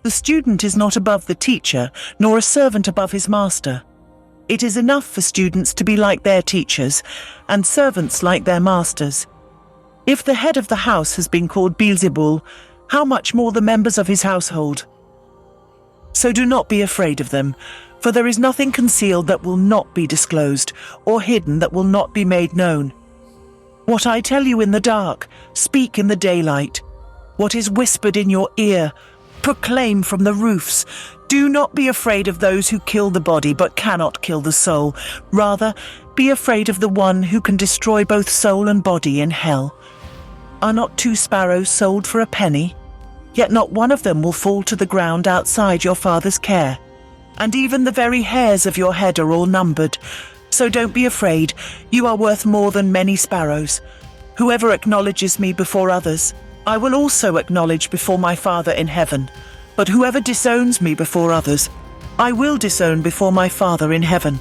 The student is not above the teacher, nor a servant above his master. It is enough for students to be like their teachers, and servants like their masters. If the head of the house has been called Beelzebul, how much more the members of his household? So do not be afraid of them, for there is nothing concealed that will not be disclosed, or hidden that will not be made known. What I tell you in the dark, speak in the daylight. What is whispered in your ear, proclaim from the roofs. Do not be afraid of those who kill the body but cannot kill the soul. Rather, be afraid of the one who can destroy both soul and body in hell. Are not 2 sparrows sold for a penny? Yet not one of them will fall to the ground outside your Father's care. And even the very hairs of your head are all numbered. So don't be afraid, you are worth more than many sparrows. Whoever acknowledges me before others, I will also acknowledge before my Father in heaven. But whoever disowns me before others, I will disown before my Father in heaven.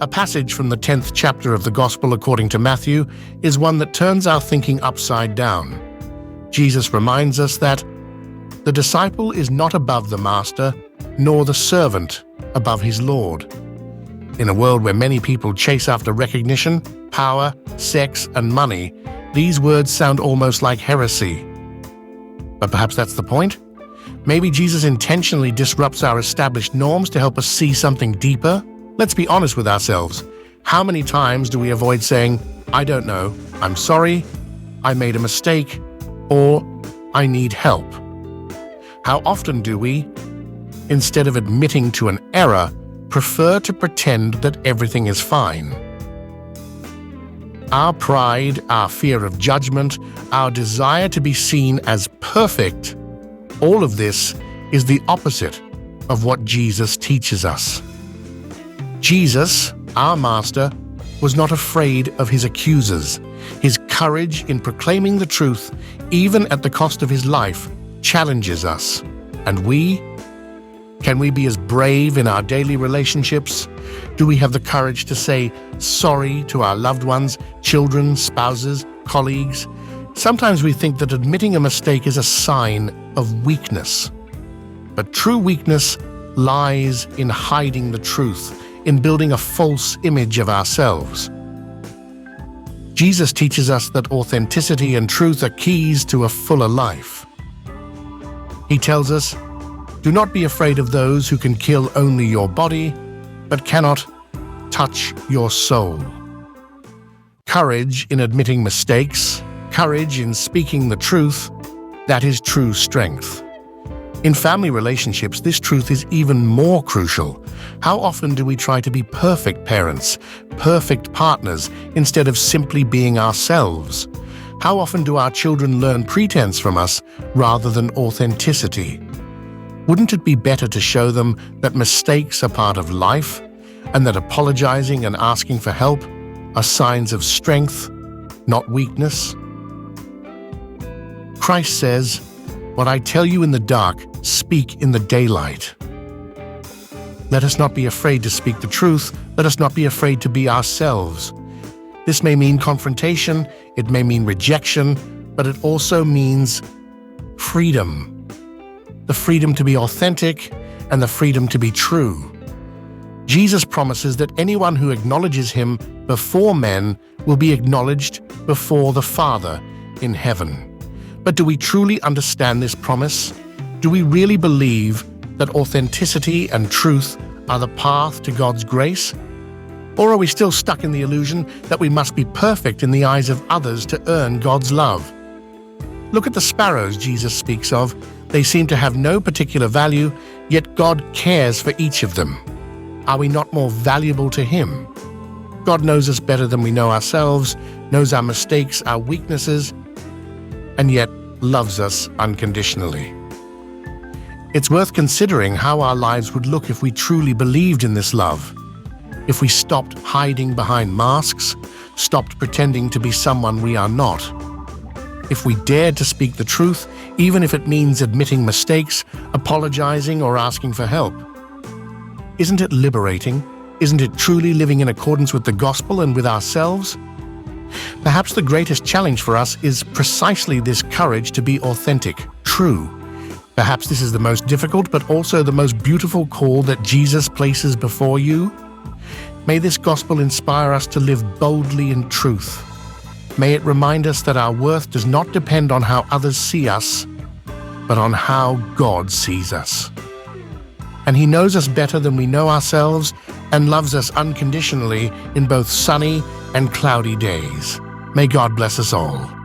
A passage from the 10th chapter of the Gospel according to Matthew is one that turns our thinking upside down. Jesus reminds us that the disciple is not above the master, nor the servant above his Lord. In a world where many people chase after recognition, power, sex, and money, these words sound almost like heresy. But perhaps that's the point? Maybe Jesus intentionally disrupts our established norms to help us see something deeper? Let's be honest with ourselves. How many times do we avoid saying, "I don't know, I'm sorry, I made a mistake," or "I need help"? How often do we, instead of admitting to an error, prefer to pretend that everything is fine? Our pride, our fear of judgment, our desire to be seen as perfect, all of this is the opposite of what Jesus teaches us. Jesus, our Master, was not afraid of his accusers. His courage in proclaiming the truth, even at the cost of his life, challenges us. And we? Can we be as brave in our daily relationships? Do we have the courage to say sorry to our loved ones, children, spouses, colleagues? Sometimes we think that admitting a mistake is a sign of weakness. But true weakness lies in hiding the truth, in building a false image of ourselves. Jesus teaches us that authenticity and truth are keys to a fuller life. He tells us, "Do not be afraid of those who can kill only your body, but cannot touch your soul." Courage in admitting mistakes, courage in speaking the truth, that is true strength. In family relationships, this truth is even more crucial. How often do we try to be perfect parents, perfect partners, instead of simply being ourselves? How often do our children learn pretense from us rather than authenticity? Wouldn't it be better to show them that mistakes are part of life, and that apologizing and asking for help are signs of strength, not weakness? Christ says, "What I tell you in the dark, speak in the daylight." Let us not be afraid to speak the truth. Let us not be afraid to be ourselves. This may mean confrontation, it may mean rejection, but it also means freedom. The freedom to be authentic and the freedom to be true. Jesus promises that anyone who acknowledges him before men will be acknowledged before the Father in heaven. But do we truly understand this promise? Do we really believe that authenticity and truth are the path to God's grace? Or are we still stuck in the illusion that we must be perfect in the eyes of others to earn God's love? Look at the sparrows Jesus speaks of. They seem to have no particular value, yet God cares for each of them. Are we not more valuable to Him? God knows us better than we know ourselves, knows our mistakes, our weaknesses, and yet loves us unconditionally. It's worth considering how our lives would look if we truly believed in this love. If we stopped hiding behind masks, stopped pretending to be someone we are not. If we dared to speak the truth, even if it means admitting mistakes, apologizing, or asking for help. Isn't it liberating? Isn't it truly living in accordance with the gospel and with ourselves? Perhaps the greatest challenge for us is precisely this courage to be authentic, true. Perhaps this is the most difficult but also the most beautiful call that Jesus places before you. May this gospel inspire us to live boldly in truth. May it remind us that our worth does not depend on how others see us, but on how God sees us. And He knows us better than we know ourselves and loves us unconditionally in both sunny and cloudy days. May God bless us all.